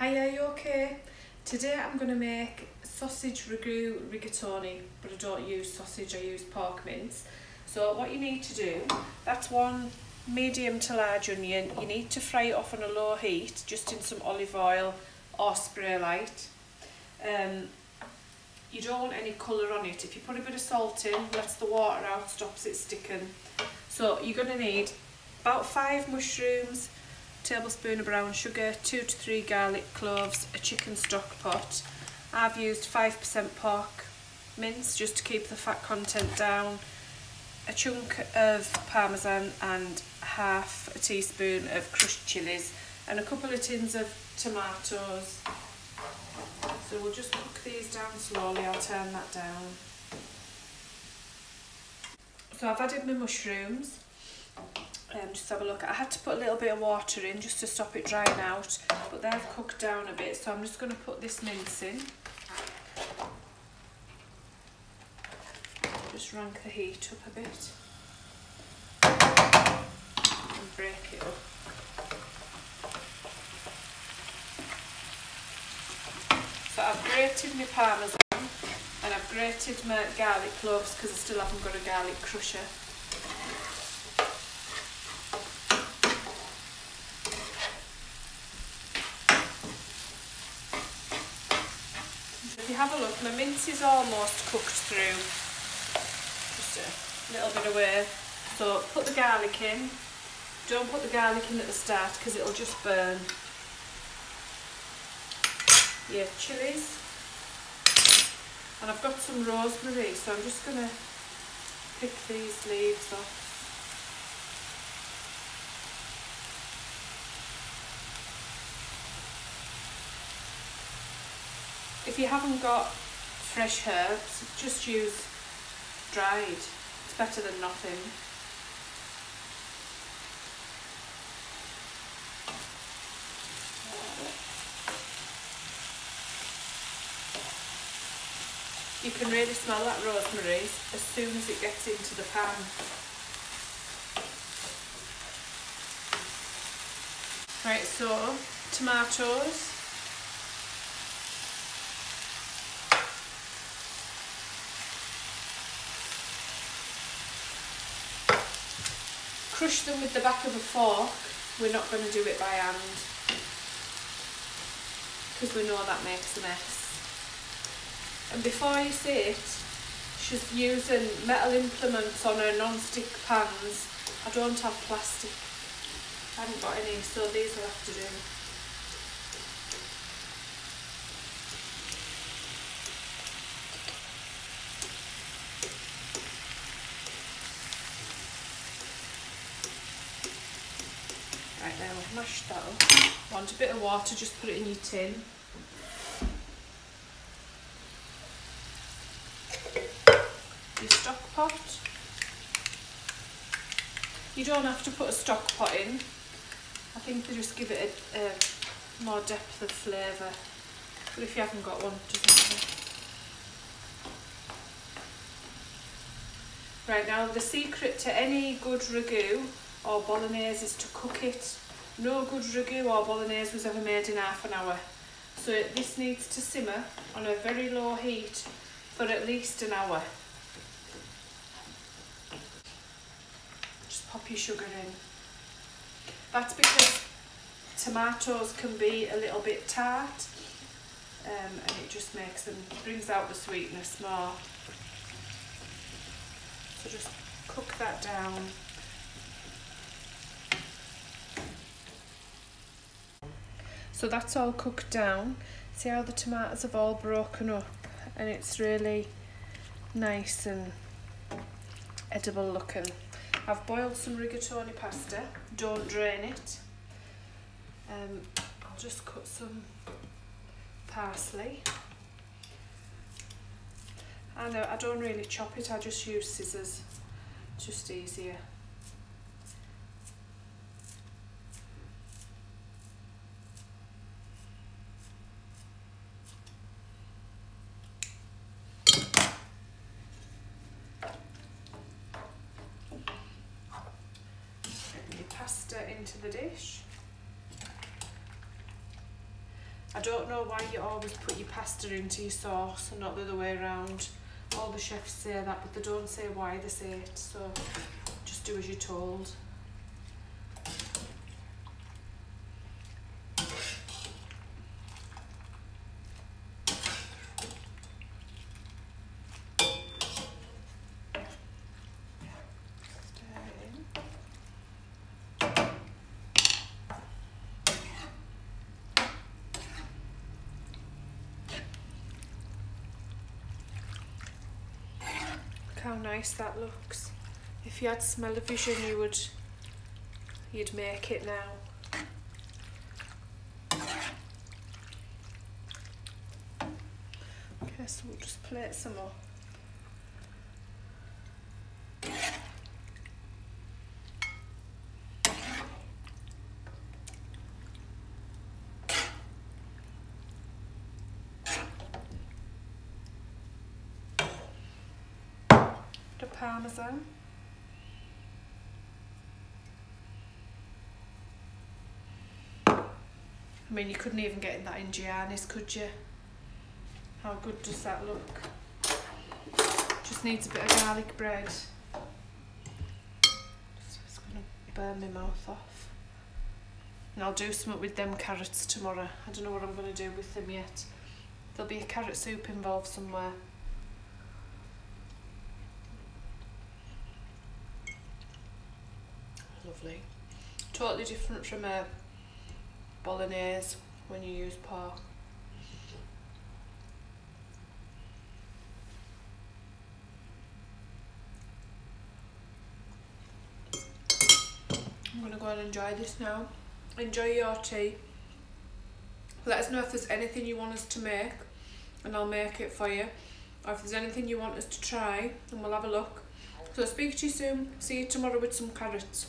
Hi, are you okay? Today I'm going to make sausage ragu rigatoni, but I don't use sausage, I use pork mince. So what you need to do, that's one medium to large onion. You need to fry it off on a low heat, just in some olive oil or spray light. You don't want any colour on it. If you put a bit of salt in, lets the water out, stops it sticking. So you're going to need about 5 mushrooms, tablespoon of brown sugar, 2 to 3 garlic cloves, a chicken stock pot. I've used 5% pork mince just to keep the fat content down, a chunk of parmesan and half a teaspoon of crushed chillies and a couple of tins of tomatoes. So we'll just cook these down slowly. I'll turn that down. So I've added my mushrooms. Just have a look. I had to put a little bit of water in just to stop it drying out, but they've cooked down a bit, so I'm just going to put this mince in. Just rank the heat up a bit and break it up. So I've grated my parmesan and I've grated my garlic cloves because I still haven't got a garlic crusher. If you have a look, my mince is almost cooked through, just a little bit away. So put the garlic in. Don't put the garlic in at the start because it'll just burn. Your chillies, and I've got some rosemary, so I'm just going to pick these leaves off. If you haven't got fresh herbs, just use dried. It's better than nothing. You can really smell that rosemary as soon as it gets into the pan. Right, so tomatoes. Crush them with the back of a fork. We're not going to do it by hand because we know that makes a mess. And before you sit, just using metal implements on our non-stick pans. I don't have plastic. I haven't got any, so these will have to do. Right, now I've mashed that up. Want a bit of water, just put it in your tin. Your stock pot. You don't have to put a stock pot in. I think they just give it a more depth of flavour. But if you haven't got one, it doesn't matter. Right, now the secret to any good ragu or bolognese is to cook it. No good ragu or bolognese was ever made in half an hour. So this needs to simmer on a very low heat for at least an hour. Just pop your sugar in. That's because tomatoes can be a little bit tart, and it just brings out the sweetness more. So just cook that down. So that's all cooked down. See how the tomatoes have all broken up, and it's really nice and edible looking. I've boiled some rigatoni pasta. Don't drain it. I'll just cut some parsley. And I don't really chop it, I just use scissors. Just easier. Pasta into the dish. I don't know why you always put your pasta into your sauce and not the other way around. All the chefs say that, but they don't say why they say it, so just do as you're told. How nice that looks. If you had smell-o-vision, you'd make it now. Okay, so we'll just plate some more. Parmesan. I mean, you couldn't even get that in Gianni's, could you? How good does that look? Just needs a bit of garlic bread. It's going to burn my mouth off. And I'll do something with them carrots tomorrow. I don't know what I'm going to do with them yet. There'll be a carrot soup involved somewhere. Lovely. Totally different from a bolognese when you use pork. I'm going to go and enjoy this now. Enjoy your tea. Let us know if there's anything you want us to make and I'll make it for you. Or if there's anything you want us to try and we'll have a look. So speak to you soon. See you tomorrow with some carrots.